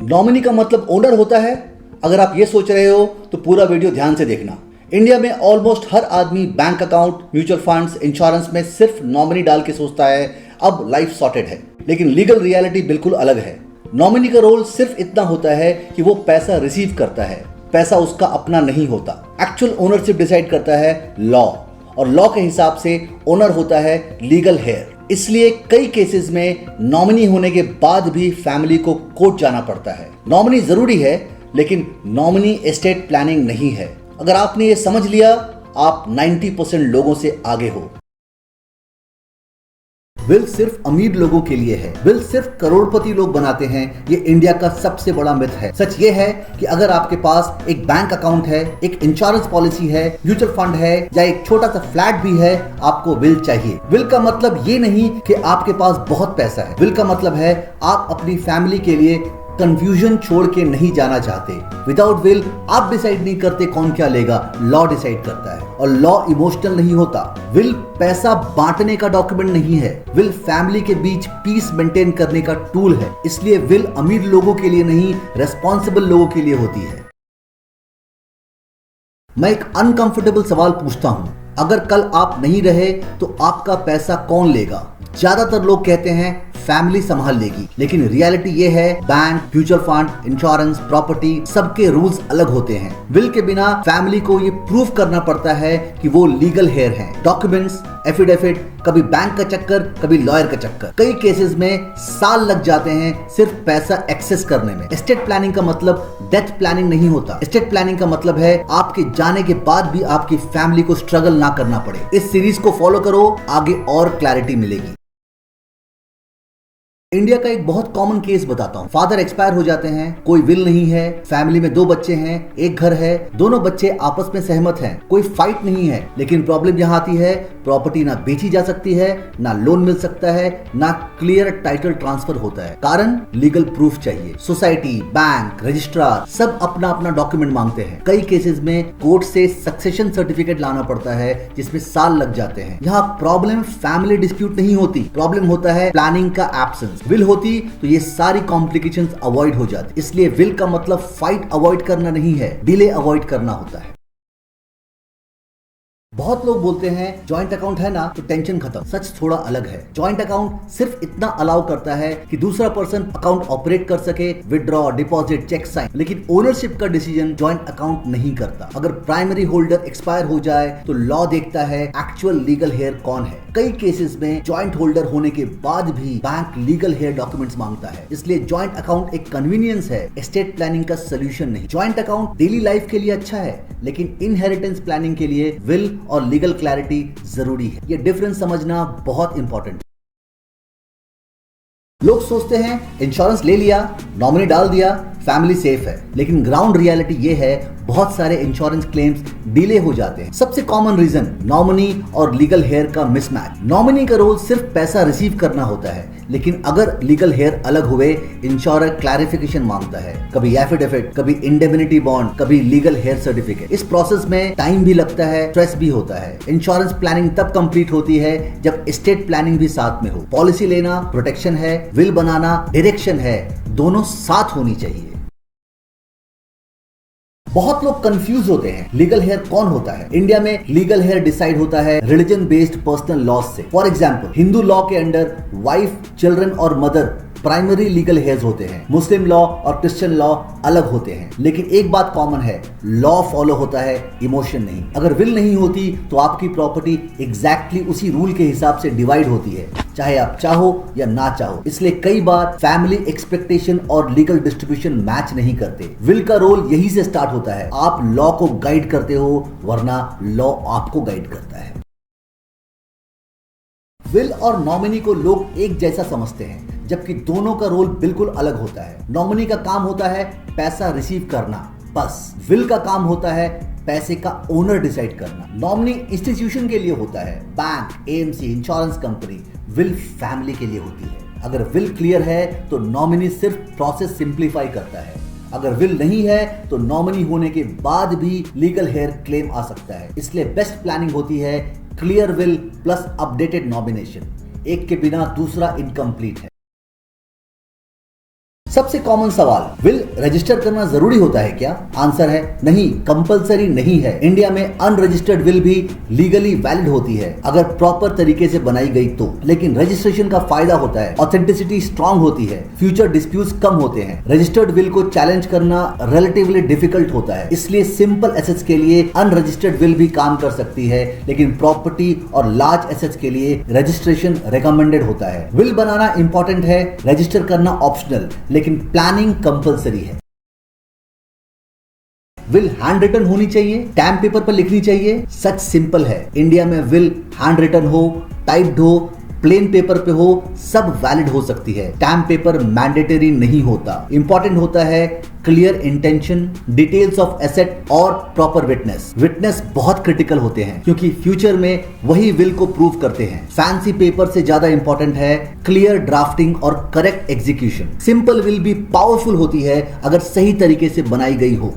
Nominee का मतलब owner होता है? अगर आप ये सोच रहे हो तो पूरा वीडियो ध्यान से देखना। इंडिया में ऑलमोस्ट हर आदमी bank account, mutual funds, insurance में सिर्फ नॉमिनी डाल के सोचता है अब लाइफ सॉर्टेड है, लेकिन लीगल रियलिटी बिल्कुल अलग है। नॉमिनी का रोल सिर्फ इतना होता है कि वो पैसा रिसीव करता है, पैसा उसका अपना नहीं होता। एक्चुअल ओनरशिप डिसाइड करता है लॉ, और लॉ के हिसाब से ओनर होता है लीगल हेयर। इसलिए कई केसेस में नॉमिनी होने के बाद भी फैमिली को कोर्ट जाना पड़ता है। नॉमिनी जरूरी है, लेकिन नॉमिनी एस्टेट प्लानिंग नहीं है। अगर आपने ये समझ लिया, आप 90% लोगों से आगे हो। विल सिर्फ अमीर लोगों के लिए है, विल सिर्फ करोड़पति लोग बनाते हैं। ये इंडिया का सबसे बड़ा मिथ है। सच ये है कि अगर आपके पास एक बैंक अकाउंट है, एक इंश्योरेंस पॉलिसी है, म्यूचुअल फंड है या एक छोटा सा फ्लैट भी है, आपको विल चाहिए। विल का मतलब ये नहीं कि आपके पास बहुत पैसा है। विल का मतलब है आप अपनी फैमिली के लिए कंफ्यूजन छोड़ के नहीं जाना चाहते। विदाउट विल आप डिसाइड नहीं करते कौन क्या लेगा, लॉ डिसाइड करता है। और लॉ इमोशनल नहीं होता। विल पैसा बांटने का डॉक्यूमेंट नहीं है, विल फैमिली के बीच पीस मेंटेन करने का टूल है। इसलिए विल अमीर लोगों के लिए नहीं, रेस्पॉन्सिबल लोगों के लिए होती है। मैं एक अनकंफर्टेबल सवाल पूछता हूं, अगर कल आप नहीं रहे तो आपका पैसा कौन लेगा? ज्यादातर लोग कहते हैं फैमिली संभाल लेगी, लेकिन रियलिटी ये है bank, mutual fund, insurance, property सबके रूल्स अलग होते हैं। विल के बिना फैमिली को ये प्रूव करना पड़ता है कि वो लीगल हेयर हैं। डॉक्यूमेंट्स, एफिडेविट, कभी बैंक का चक्कर, कभी लॉयर का चक्कर। कई केसेस में साल लग जाते हैं सिर्फ पैसा एक्सेस करने में। एस्टेट प्लानिंग का मतलब डेथ प्लानिंग नहीं होता। एस्टेट प्लानिंग का मतलब है आपके जाने के बाद भी आपकी फैमिली को स्ट्रगल ना करना पड़े। इस सीरीज को फॉलो करो, आगे और क्लैरिटी मिलेगी। इंडिया का एक बहुत कॉमन केस बताता हूँ। फादर एक्सपायर हो जाते हैं, कोई विल नहीं है, फैमिली में 2 बच्चे हैं, एक घर है, दोनों बच्चे आपस में सहमत हैं, कोई फाइट नहीं है। लेकिन प्रॉब्लम यहाँ आती है, प्रॉपर्टी ना बेची जा सकती है, ना लोन मिल सकता है, ना क्लियर टाइटल ट्रांसफर होता है। कारण लीगल प्रूफ चाहिए। सोसाइटी, बैंक, रजिस्ट्रार सब अपना अपना डॉक्यूमेंट मांगते हैं। कई केसेस में कोर्ट से सक्सेशन सर्टिफिकेट लाना पड़ता है, जिसमें साल लग जाते हैं। यहाँ प्रॉब्लम फैमिली डिस्प्यूट नहीं होती, प्रॉब्लम होता है प्लानिंग का एब्सेंस। विल होती तो ये सारी कॉम्प्लिकेशंस अवॉइड हो जाती। इसलिए विल का मतलब फाइट अवॉइड करना नहीं है, डिले अवॉइड करना होता है। बहुत लोग बोलते हैं जॉइंट अकाउंट है ना तो टेंशन खत्म। सच थोड़ा अलग है। जॉइंट अकाउंट सिर्फ इतना अलाउ करता है कि दूसरा पर्सन अकाउंट ऑपरेट कर सके, विदड्रॉ, डिपॉजिट, चेक साइन, लेकिन ओनरशिप का डिसीजन जॉइंट अकाउंट नहीं करता। अगर प्राइमरी होल्डर एक्सपायर हो जाए तो लॉ देखता है एक्चुअल लीगल हेयर कौन है। कई केसेस में जॉइंट होल्डर होने के बाद भी बैंक लीगल हेयर डॉक्यूमेंट्स मांगता है। इसलिए जॉइंट अकाउंट एक कन्वीनियंस है, एस्टेट प्लानिंग का सोल्यूशन नहीं। जॉइंट अकाउंट डेली लाइफ के लिए अच्छा है, लेकिन इनहेरिटेंस प्लानिंग के लिए विल और लीगल क्लैरिटी जरूरी है। ये डिफरेंस समझना बहुत इंपॉर्टेंट है। लोग सोचते हैं इंश्योरेंस ले लिया, नॉमिनी डाल दिया, फैमिली सेफ है, लेकिन ग्राउंड रियलिटी ये है बहुत सारे इंश्योरेंस क्लेम्स डिले हो जाते हैं। सबसे कॉमन रीजन नॉमिनी और लीगल हेयर का मिसमैच। नॉमिनी का रोल सिर्फ पैसा रिसीव करना होता है, लेकिन अगर लीगल हेयर अलग हुए, इंश्योरर क्लैरिफिकेशन मांगता है, कभी एफिडेविट, कभी इंडेमनिटी बॉन्ड, कभी लीगल हेयर सर्टिफिकेट। इस प्रोसेस में टाइम भी लगता है, स्ट्रेस भी होता है। इंश्योरेंस प्लानिंग तब कंप्लीट होती है जब एस्टेट प्लानिंग भी साथ में हो। पॉलिसी लेना प्रोटेक्शन है, विल बनाना डायरेक्शन है, दोनों साथ होनी चाहिए। बहुत लोग कंफ्यूज होते हैं लीगल हेयर कौन होता है। इंडिया में लीगल हेयर डिसाइड होता है रिलीजन बेस्ड पर्सनल लॉज से। फॉर एग्जांपल, हिंदू लॉ के अंडर वाइफ, चिल्ड्रन और मदर प्राइमरी लीगल हेयर्स होते हैं। मुस्लिम लॉ और क्रिश्चियन लॉ अलग होते हैं, लेकिन एक बात कॉमन है, लॉ फॉलो होता है, इमोशन नहीं। अगर विल नहीं होती तो आपकी प्रॉपर्टी एग्जैक्टली उसी रूल के हिसाब से डिवाइड होती है, चाहे आप चाहो या ना चाहो। इसलिए कई बार फैमिली एक्सपेक्टेशन और लीगल डिस्ट्रीब्यूशन मैच नहीं करते। विल का रोल यही से स्टार्ट होता है। आप लॉ को गाइड करते हो, वरना लॉ आपको गाइड करता है। विल और नॉमिनी को लोग एक जैसा समझते हैं, जबकि दोनों का रोल बिल्कुल अलग होता है। नॉमिनी का काम होता है पैसा रिसीव करना, बस। विल का काम होता है पैसे का ओनर डिसाइड करना। नॉमिनी इंस्टीट्यूशन के लिए होता है, bank, AMC, insurance company. Will family के लिए होती है। अगर विल क्लियर है तो नॉमिनी सिर्फ प्रोसेस सिंप्लीफाई करता है। अगर विल नहीं है तो नॉमिनी होने के बाद भी लीगल हेयर क्लेम आ सकता है। इसलिए बेस्ट प्लानिंग होती है clear will plus updated nomination. एक के बिना दूसरा इनकम्प्लीट है। सबसे कॉमन सवाल, विल रजिस्टर करना जरूरी होता है क्या? आंसर है नहीं, कंपलसरी नहीं है। इंडिया में अनरजिस्टर्ड विल भी लीगली वैलिड होती है अगर प्रॉपर तरीके से बनाई गई तो। लेकिन रजिस्ट्रेशन का फायदा होता है, ऑथेंटिसिटी स्ट्रांग होती है, फ्यूचर डिस्प्यूट्स कम होते हैं। रजिस्टर्ड विल को चैलेंज करना रिलेटिवली डिफिकल्ट होता है, इसलिए सिंपल एसेट्स के लिए अनरजिस्टर्ड विल भी काम कर सकती है, लेकिन प्रॉपर्टी और लार्ज एसेट्स के लिए रजिस्ट्रेशन रिकमेंडेड होता है। विल बनाना इंपॉर्टेंट है, रजिस्टर करना ऑप्शनल, लेकिन प्लानिंग कंपलसरी है। विल हैंड रिटन होनी चाहिए, स्टैम्प पेपर पर लिखनी चाहिए? सच सिंपल है। इंडिया में विल हैंड रिटन हो, टाइप्ड हो, प्लेन पेपर पे हो, सब वैलिड हो सकती है। स्टैम्प पेपर मैंडेटरी नहीं होता। इंपॉर्टेंट होता है clear intention, details of asset और प्रॉपर विटनेस। विटनेस बहुत क्रिटिकल होते हैं क्योंकि फ्यूचर में वही विल को प्रूव करते हैं। फैंसी पेपर से ज्यादा इंपॉर्टेंट है क्लियर ड्राफ्टिंग और करेक्ट एग्जीक्यूशन। सिंपल विल भी पावरफुल होती है अगर सही तरीके से बनाई गई हो।